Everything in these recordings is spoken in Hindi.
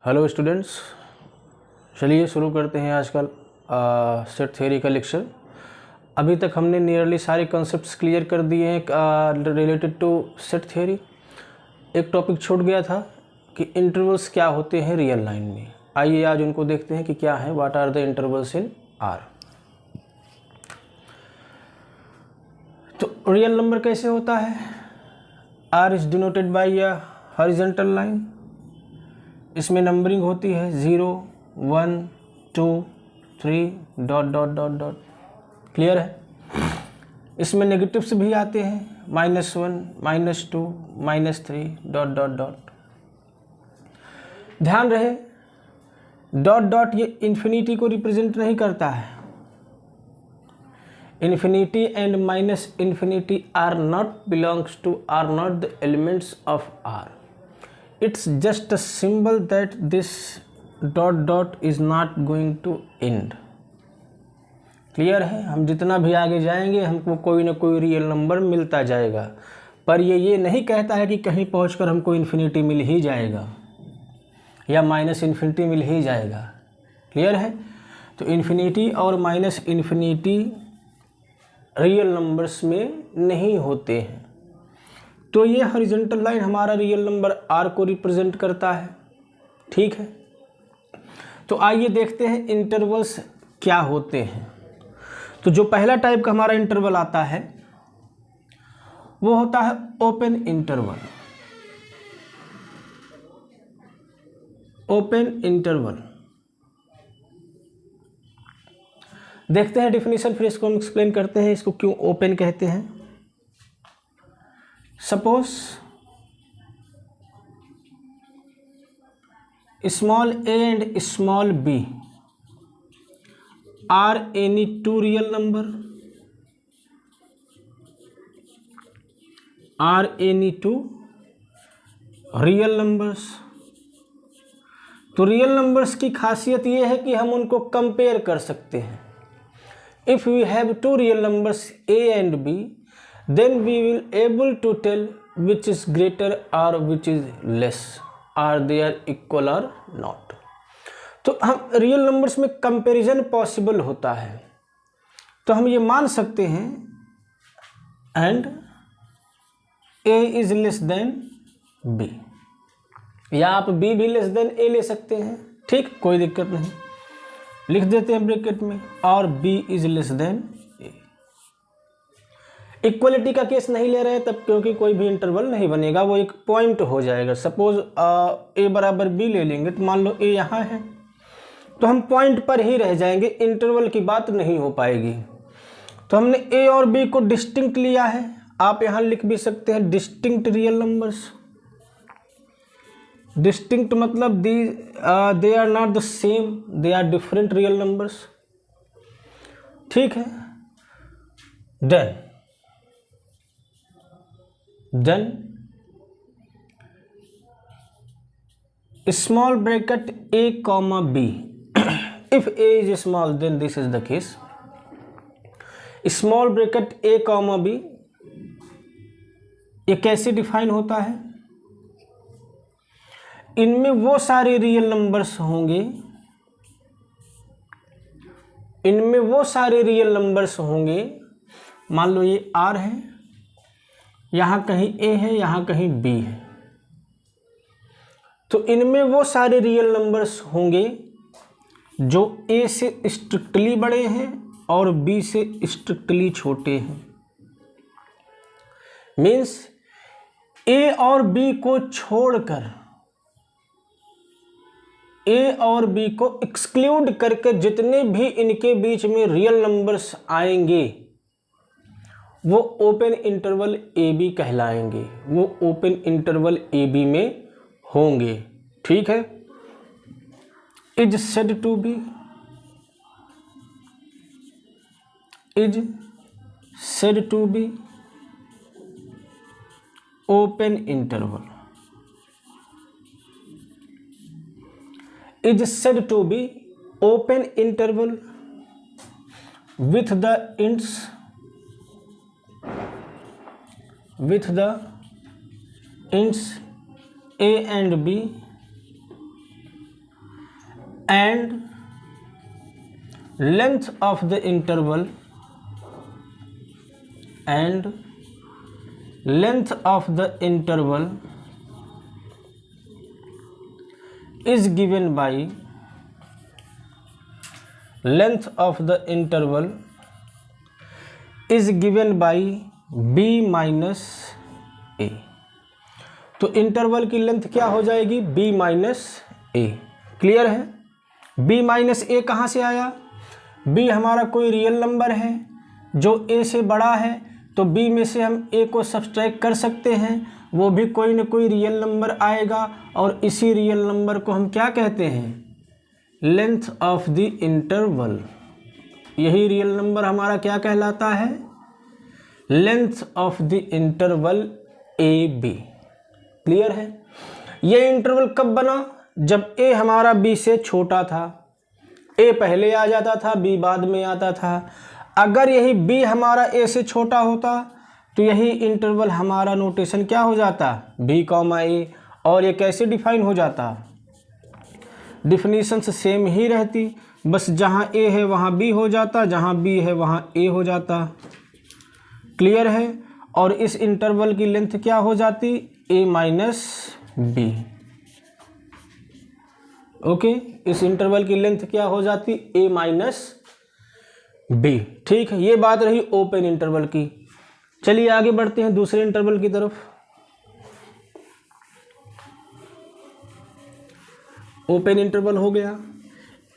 हेलो स्टूडेंट्स, चलिए शुरू करते हैं आजकल सेट थ्योरी का लेक्चर। अभी तक हमने नियरली सारे कॉन्सेप्ट्स क्लियर कर दिए हैं रिलेटेड टू सेट थ्योरी। एक टॉपिक छूट गया था कि इंटरवल्स क्या होते हैं रियल लाइन में। आइए आज उनको देखते हैं कि क्या है, what are the intervals in R. तो रियल नंबर कैसे होता है? R is denoted by a horizontal line. इसमें नंबरिंग होती है 0, 1, 2, 3 ... क्लियर है? इसमें नेगेटिव्स भी आते हैं, -1, -2, -3 ... ध्यान रहे डॉट ये इन्फिनिटी को रिप्रेजेंट नहीं करता है। Infinity and minus infinity are not belongs to, are not the elements of R. It's just a symbol that this ... is not going to end। Clear है? हम जितना भी आगे जाएंगे हमको कोई ना कोई रियल नंबर मिलता जाएगा, पर ये नहीं कहता है कि कहीं पहुंचकर हमको इन्फिनिटी मिल ही जाएगा या माइनस इन्फिनिटी मिल ही जाएगा। क्लियर है? तो इन्फिनिटी और माइनस इन्फिनिटी रियल नंबर्स में नहीं होते हैं। तो ये हॉरिजॉन्टल लाइन हमारा रियल नंबर आर को रिप्रेजेंट करता है। ठीक है, तो आइए देखते हैं इंटरवल्स क्या होते हैं। तो जो पहला टाइप का हमारा इंटरवल आता है वो होता है ओपन इंटरवल। ओपन इंटरवल देखते हैं डेफिनेशन, फिर इसको हम एक्सप्लेन करते हैं इसको क्यों ओपन कहते हैं। Suppose small a and small b are any two real number, are any two real numbers. तो रियल नंबर्स की खासियत ये है कि हम उनको कंपेयर कर सकते हैं। If we have two real numbers a and b, then we will able to tell which is greater or which is less, are they are equal or not। तो हम रियल नंबर्स में कंपैरिजन पॉसिबल होता है। तो हम ये मान सकते हैं and a is less than b, या आप b भी लेस देन a ले सकते हैं। ठीक, कोई दिक्कत नहीं, लिख देते हैं ब्रैकेट में, और b is less than a। Equality का केस नहीं ले रहे तब, क्योंकि कोई भी इंटरवल नहीं बनेगा, वो एक पॉइंट हो जाएगा। सपोज a बराबर b ले लेंगे तो मान लो a यहाँ है, तो हम पॉइंट पर ही रह जाएंगे, इंटरवल की बात नहीं हो पाएगी। तो हमने a और b को डिस्टिंक्ट लिया है। आप यहाँ लिख भी सकते हैं डिस्टिंक्ट रियल नंबर्स। डिस्टिंक्ट मतलब they are not the same, they are different real numbers. ठीक है, then small bracket a comma b, if a is small then this is the case। small bracket a comma b ये कैसे डिफाइन होता है? इनमें वो सारे रियल नंबर्स होंगे, इनमें वो सारे रियल नंबर्स होंगे, मान लो ये r है, यहाँ कहीं a है, यहाँ कहीं b है, तो इनमें वो सारे रियल नंबर्स होंगे जो a से स्ट्रिक्टली बड़े हैं और b से स्ट्रिक्टली छोटे हैं। मीन्स a और b को छोड़कर, a और b को एक्सक्लूड करके जितने भी इनके बीच में रियल नंबर्स आएंगे वो ओपन इंटरवल ए बी कहलाएंगे, वो ओपन इंटरवल ए बी में होंगे। ठीक है, is said to be, is said to be open interval, is said to be open interval with the ends a and b and length of the interval is given by b minus a। तो इंटरवल की लेंथ क्या हो जाएगी? b minus a। क्लियर है? b माइनस a कहाँ से आया? b हमारा कोई रियल नंबर है जो a से बड़ा है, तो b में से हम a को सब्सट्रैक्ट कर सकते हैं, वो भी कोई न कोई रियल नंबर आएगा, और इसी रियल नंबर को हम क्या कहते हैं? Length of the interval. यही रियल नंबर हमारा क्या कहलाता है? Length of the interval AB। Clear है? ये इंटरवल कब बना? जब a हमारा b से छोटा था। a पहले आ जाता था, b बाद में आता था। अगर यही b हमारा a से छोटा होता तो यही इंटरवल हमारा नोटेशन क्या हो जाता? b, a। और ये कैसे डिफाइन हो जाता? डिफिनीशंस सेम ही रहती, बस जहाँ a है वहाँ b हो जाता, जहाँ b है वहाँ a हो जाता। क्लियर है? और इस इंटरवल की लेंथ क्या हो जाती? a minus b। ओके, इस इंटरवल की लेंथ क्या हो जाती? a minus b। ठीक है, ये बात रही ओपन इंटरवल की। चलिए आगे बढ़ते हैं दूसरे इंटरवल की तरफ। ओपन इंटरवल हो गया।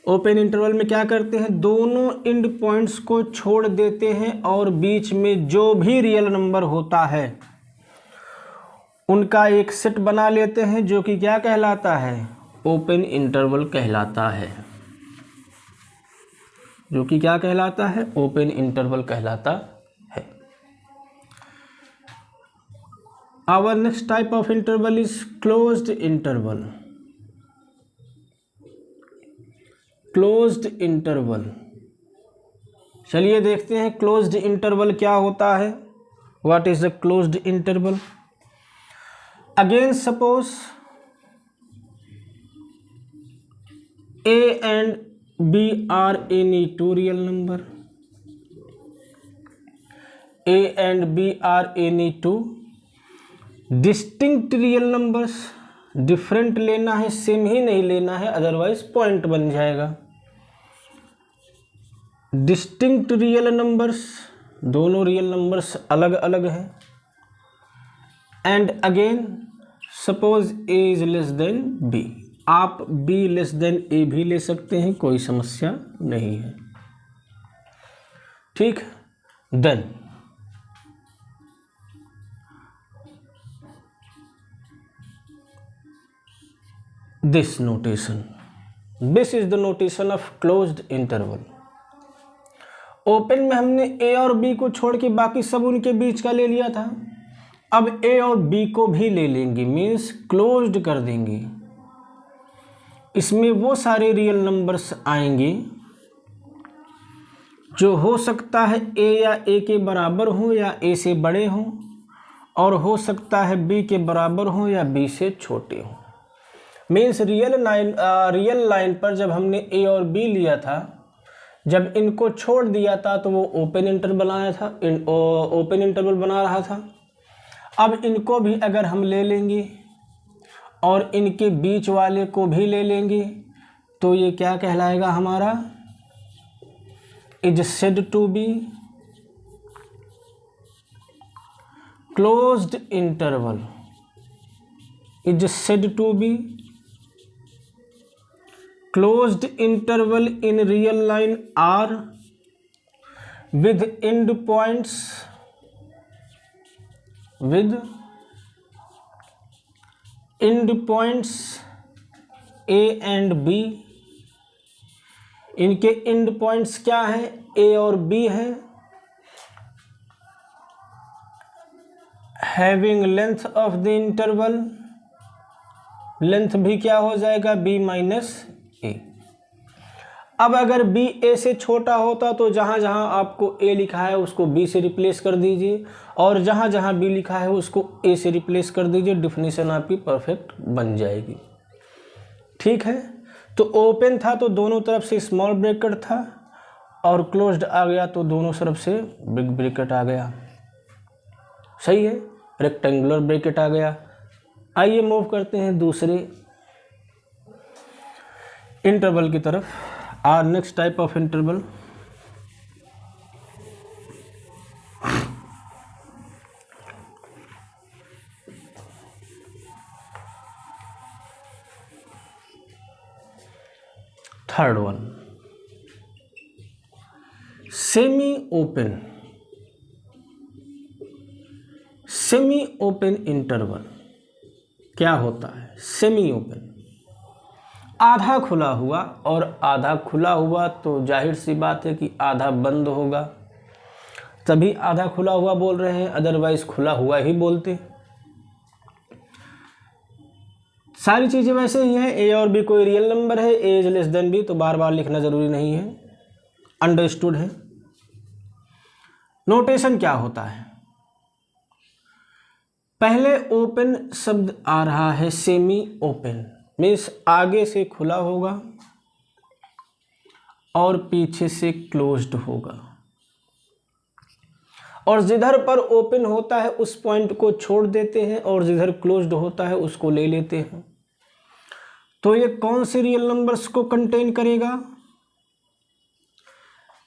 ओपन इंटरवल में क्या करते हैं? दोनों एंड पॉइंट्स को छोड़ देते हैं और बीच में जो भी रियल नंबर होता है उनका एक सेट बना लेते हैं, जो कि क्या कहलाता है? ओपन इंटरवल कहलाता है। जो कि क्या कहलाता है? ओपन इंटरवल कहलाता है। Our next type of interval is closed interval. Closed interval, चलिए देखते हैं क्लोज्ड इंटरवल क्या होता है। What is the closed interval? Again suppose a and b are any two real number. a and b are any two distinct real numbers। Different लेना है, सेम ही नहीं लेना है, अदरवाइज पॉइंट बन जाएगा। डिस्टिंक्ट रियल नंबर्स, दोनों रियल नंबर्स अलग अलग हैं। And again suppose a is less than b। आप b लेस देन a भी ले सकते हैं, कोई समस्या नहीं है। ठीक, then this notation, this is the notation of closed interval. Open में हमने a और b को छोड़ के बाकी सब उनके बीच का ले लिया था, अब a और b को भी ले लेंगे, मीन्स क्लोज्ड कर देंगे। इसमें वो सारे रियल नंबर्स आएंगे जो हो सकता है a या a के बराबर हो या a से बड़े हों, और हो सकता है b के बराबर हो या b से छोटे हों। मीन्स रियल लाइन पर जब हमने a और b लिया था, जब इनको छोड़ दिया था तो वो ओपन इंटरवल आया था, ओपन इंटरवल बना रहा था। अब इनको भी अगर हम ले लेंगे और इनके बीच वाले को भी ले लेंगे तो ये क्या कहलाएगा हमारा? Is said to be closed interval. Is said to be closed interval in real line R with end points A and B। इनके एंड पॉइंट्स क्या हैं? A और B है। Having length of the interval, length भी क्या हो जाएगा? B minus A। अब अगर b a से छोटा होता तो जहाँ जहाँ आपको a लिखा है उसको b से रिप्लेस कर दीजिए, और जहाँ जहाँ b लिखा है उसको a से रिप्लेस कर दीजिए। डिफिनीशन आपकी परफेक्ट बन जाएगी। ठीक है, तो ओपन था तो दोनों तरफ से स्मॉल ब्रैकेट था, और क्लोज्ड आ गया तो दोनों तरफ से बिग ब्रैकेट आ गया। सही है, रेक्टेंगुलर ब्रैकेट आ गया। आइए मूव करते हैं दूसरे इंटरवल की तरफ। Our next type of interval, third one, semi open. Semi open interval क्या होता है? सेमी ओपन, आधा खुला हुआ, और आधा खुला हुआ तो जाहिर सी बात है कि आधा बंद होगा, तभी आधा खुला हुआ बोल रहे हैं, अदरवाइज खुला हुआ ही बोलते। सारी चीज़ें वैसे ही हैं। ए और बी कोई रियल नंबर है, ए इज लेस देन बी, तो बार बार लिखना ज़रूरी नहीं है, अंडरस्टूड है। नोटेशन क्या होता है? पहले ओपन शब्द आ रहा है, सेमी ओपन मीन्स आगे से खुला होगा और पीछे से क्लोज्ड होगा, और जिधर पर ओपन होता है उस पॉइंट को छोड़ देते हैं, और जिधर क्लोज्ड होता है उसको ले लेते हैं। तो ये कौन से रियल नंबर्स को कंटेन करेगा?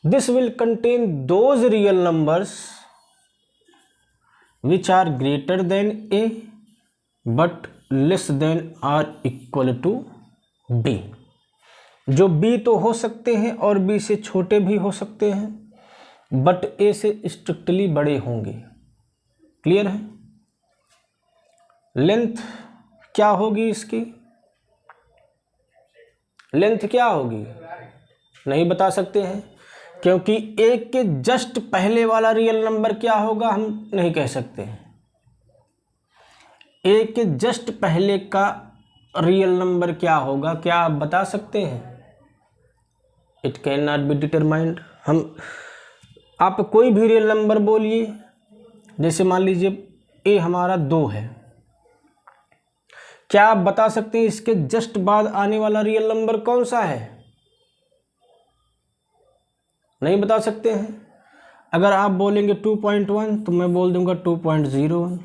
This will contain those real numbers which are greater than a but less than or equal to b। जो b तो हो सकते हैं और b से छोटे भी हो सकते हैं, बट a से स्ट्रिक्टली बड़े होंगे। क्लियर है? लेंथ क्या होगी इसकी? लेंथ क्या होगी नहीं बता सकते हैं, क्योंकि एक के जस्ट पहले वाला रियल नंबर क्या होगा हम नहीं कह सकते। एक के जस्ट पहले का रियल नंबर क्या होगा, क्या आप बता सकते हैं? It can not be determined. आप कोई भी रियल नंबर बोलिए, जैसे मान लीजिए ए हमारा 2 है, क्या आप बता सकते हैं इसके जस्ट बाद आने वाला रियल नंबर कौन सा है? नहीं बता सकते हैं। अगर आप बोलेंगे 2.1 तो मैं बोल दूंगा 2.01।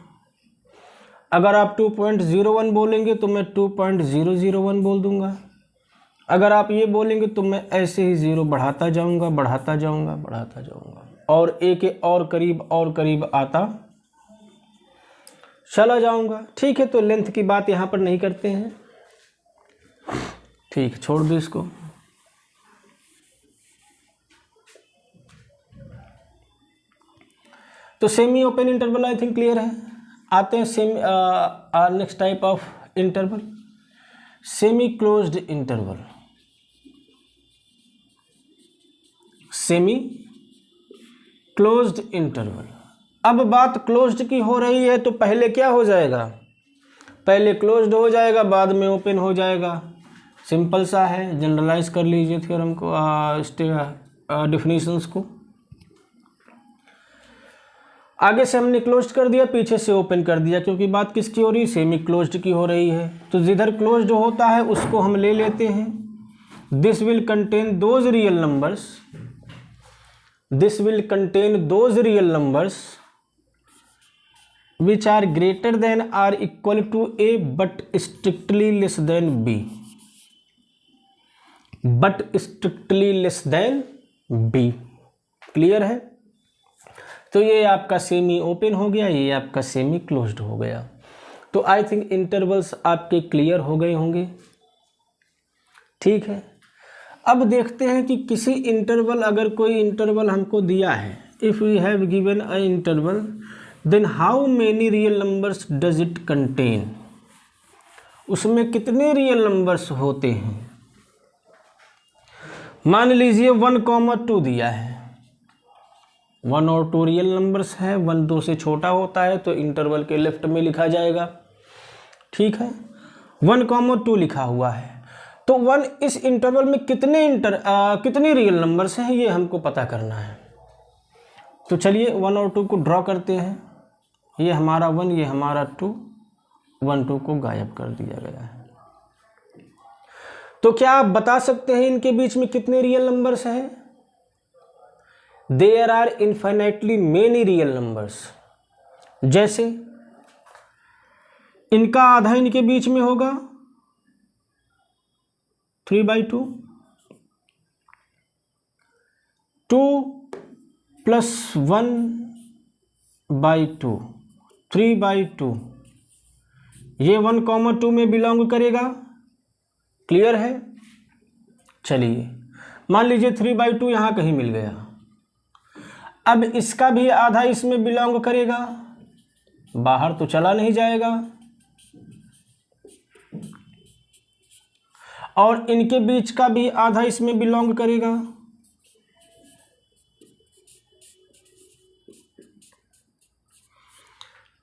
अगर आप 2.01 बोलेंगे तो मैं 2.001 बोल दूंगा। अगर आप ये बोलेंगे तो मैं ऐसे ही ज़ीरो बढ़ाता जाऊंगा, बढ़ाता जाऊंगा, बढ़ाता जाऊंगा, और ए के और करीब आता चला जाऊंगा। ठीक है, तो लेंथ की बात यहाँ पर नहीं करते हैं। ठीक, छोड़ दो इसको। तो semi open interval I think clear है। आते हैं next type of interval, semi closed interval. Semi closed interval. अब बात क्लोज्ड की हो रही है तो पहले क्या हो जाएगा? पहले क्लोज्ड हो जाएगा, बाद में ओपन हो जाएगा। सिंपल सा है, जनरलाइज कर लीजिए थ्योरम को, डेफिनेशंस को। आगे से हमने क्लोज्ड कर दिया, पीछे से ओपन कर दिया, क्योंकि बात किसकी हो रही है? सेमी क्लोज्ड की हो रही है। तो जिधर क्लोज्ड होता है उसको हम ले लेते हैं। This will contain those real numbers, this will contain those real numbers which are greater than or equal to A but strictly less than B, but strictly less than B. Clear है? तो ये आपका सेमी ओपन हो गया, ये आपका सेमी क्लोज्ड हो गया। तो आई थिंक इंटरवल्स आपके क्लियर हो गए होंगे। ठीक है, अब देखते हैं कि किसी इंटरवल, अगर कोई इंटरवल हमको दिया है, if we have given a interval then how many real numbers does it contain, उसमें कितने रियल नंबर्स होते हैं। मान लीजिए 1,2 दिया है, 1 और 2 रियल नंबर्स है, 1 2 से छोटा होता है तो इंटरवल के लेफ्ट में लिखा जाएगा। ठीक है, 1,2 लिखा हुआ है, तो 1 इस इंटरवल में कितने रियल नंबर्स हैं ये हमको पता करना है। तो चलिए 1 और 2 को ड्रॉ करते हैं। ये हमारा 1, ये हमारा 2, 1 2 को गायब कर दिया गया है। तो क्या आप बता सकते हैं इनके बीच में कितने रियल नंबर्स हैं? There are infinitely many real numbers. जैसे इनका आधा इनके बीच में होगा 3/2, 2 + 1/2, 3/2, ये 1, 2 में बिलोंग करेगा। क्लियर है? चलिए मान लीजिए 3/2 यहाँ कहीं मिल गया। अब इसका भी आधा इसमें बिलोंग करेगा, बाहर तो चला नहीं जाएगा। और इनके बीच का भी आधा इसमें बिलोंग करेगा।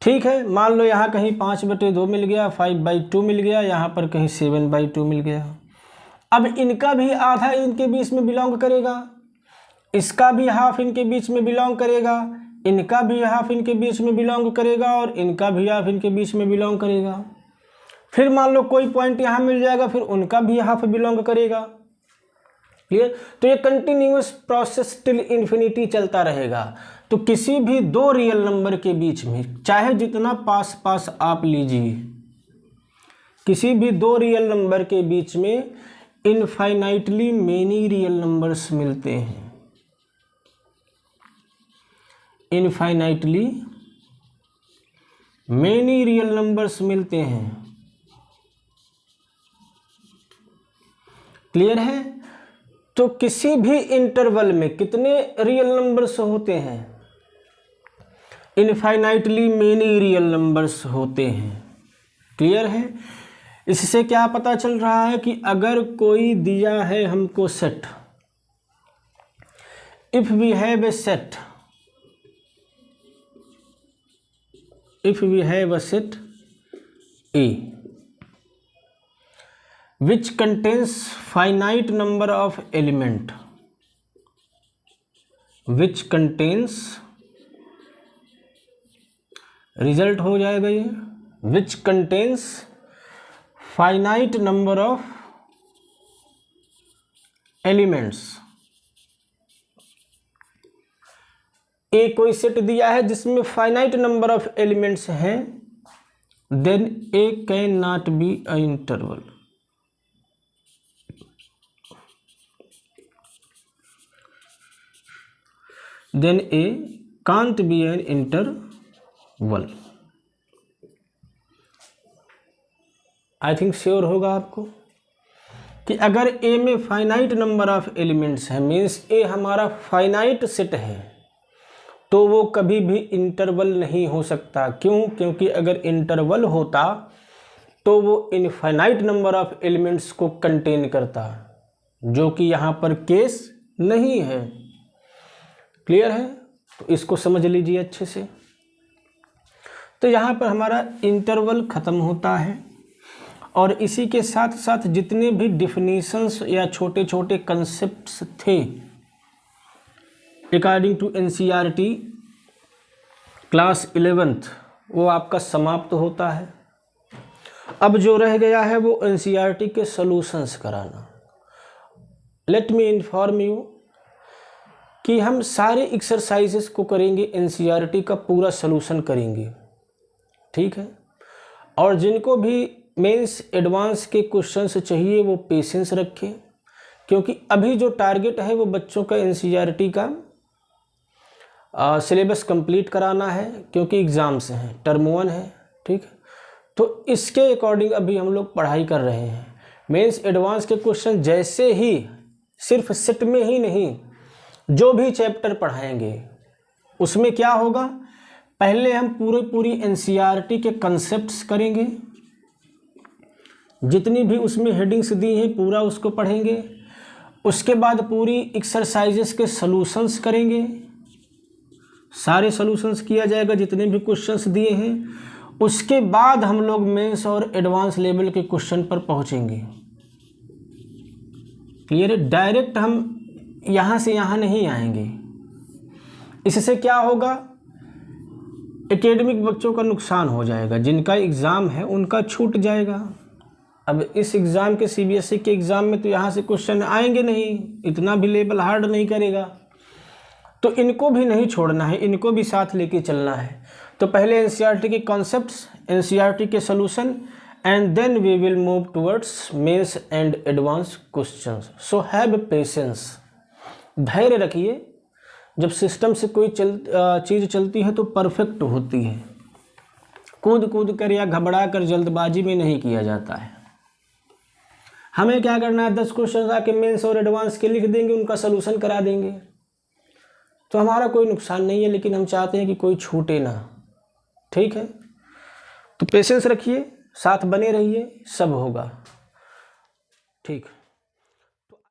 ठीक है, मान लो यहाँ कहीं 5/2 मिल गया, 5/2 मिल गया, यहाँ पर कहीं 7/2 मिल गया। अब इनका भी आधा इनके बीच में बिलोंग करेगा, इसका भी हाफ इनके बीच में बिलोंग करेगा, इनका भी हाफ इनके बीच में बिलोंग करेगा, और इनका भी हाफ इनके बीच में बिलोंग करेगा। फिर मान लो कोई पॉइंट यहाँ मिल जाएगा, फिर उनका भी हाफ बिलोंग करेगा। क्लियर? तो ये कंटिन्यूअस प्रोसेस टिल इन्फिनिटी चलता रहेगा। तो किसी भी दो रियल नंबर के बीच में, चाहे जितना पास पास आप लीजिए, किसी भी दो रियल नंबर के बीच में इनफाइनाइटली मेनी रियल नंबर्स मिलते हैं। इनफाइनाइटली मेनी रियल नंबर्स मिलते हैं। क्लियर है? तो किसी भी इंटरवल में कितने रियल नंबर्स होते हैं? इनफाइनाइटली मेनी रियल नंबर्स होते हैं। क्लियर है? इससे क्या पता चल रहा है कि अगर कोई दिया है हमको set, if we have a set, if we have a set A which contains finite number of element, which contains, result हो जाएगा ये, which contains finite number of elements। ए कोई सेट दिया है जिसमें फाइनाइट नंबर ऑफ एलिमेंट्स हैं, then A can not be a interval. Then A can't be an interval. I think sure होगा आपको कि अगर ए में फाइनाइट नंबर ऑफ एलिमेंट्स हैं, मीन्स ए हमारा फाइनाइट सेट है, तो वो कभी भी इंटरवल नहीं हो सकता। क्यों? क्योंकि अगर इंटरवल होता तो वो इनफाइनाइट नंबर ऑफ एलिमेंट्स को कंटेन करता, जो कि यहाँ पर केस नहीं है। क्लियर है? तो इसको समझ लीजिए अच्छे से। तो यहाँ पर हमारा इंटरवल ख़त्म होता है, और इसी के साथ साथ जितने भी डिफिनीशंस या छोटे छोटे कंसेप्ट्स थे according to NCERT class 11th, वो आपका समाप्त होता है। अब जो रह गया है वो NCERT के सॉल्यूशंस कराना। लेट मी इन्फॉर्म यू कि हम सारे एक्सरसाइजेस को करेंगे, NCERT का पूरा सॉल्यूशन करेंगे। ठीक है? और जिनको भी मेंस एडवांस के क्वेश्चंस चाहिए वो पेशेंस रखें, क्योंकि अभी जो टारगेट है वो बच्चों का NCERT का सिलेबस कंप्लीट कराना है, क्योंकि एग्ज़ाम्स हैं, टर्म 1 है। ठीक है? तो इसके अकॉर्डिंग अभी हम लोग पढ़ाई कर रहे हैं। मेंस एडवांस के क्वेश्चन जैसे ही, सिर्फ सेट में ही नहीं, जो भी चैप्टर पढ़ाएंगे उसमें क्या होगा, पहले हम पूरी NCERT के कंसेप्ट्स करेंगे, जितनी भी उसमें हेडिंग्स दी हैं पूरा उसको पढ़ेंगे। उसके बाद पूरी एक्सरसाइजेस के सॉल्यूशंस करेंगे, सारे सॉल्यूशंस किया जाएगा जितने भी क्वेश्चंस दिए हैं। उसके बाद हम लोग मेंस और एडवांस लेवल के क्वेश्चन पर पहुंचेंगे। क्लियर है? डायरेक्ट हम यहाँ से यहाँ नहीं आएंगे। इससे क्या होगा, एकेडमिक बच्चों का नुकसान हो जाएगा, जिनका एग्ज़ाम है उनका छूट जाएगा। अब इस एग्ज़ाम के सीबीएसई के एग्ज़ाम में तो यहाँ से क्वेश्चन आएंगे नहीं, इतना भी लेवल हार्ड नहीं करेगा, तो इनको भी नहीं छोड़ना है, इनको भी साथ लेके चलना है। तो पहले एनसीईआरटी के कॉन्सेप्ट्स, एनसीईआरटी के solution, and then we will move towards mains and advance questions. So have patience, धैर्य रखिए। जब सिस्टम से कोई चीज़ चलती है तो परफेक्ट होती है, कूद कूद कर या घबरा कर जल्दबाजी में नहीं किया जाता है। हमें क्या करना है, 10 क्वेश्चन आके मेंस और एडवांस के लिख देंगे, उनका सलूशन करा देंगे, तो हमारा कोई नुकसान नहीं है, लेकिन हम चाहते हैं कि कोई छूटे ना। ठीक है, तो पेशेंस रखिए, साथ बने रहिए, सब होगा। ठीक।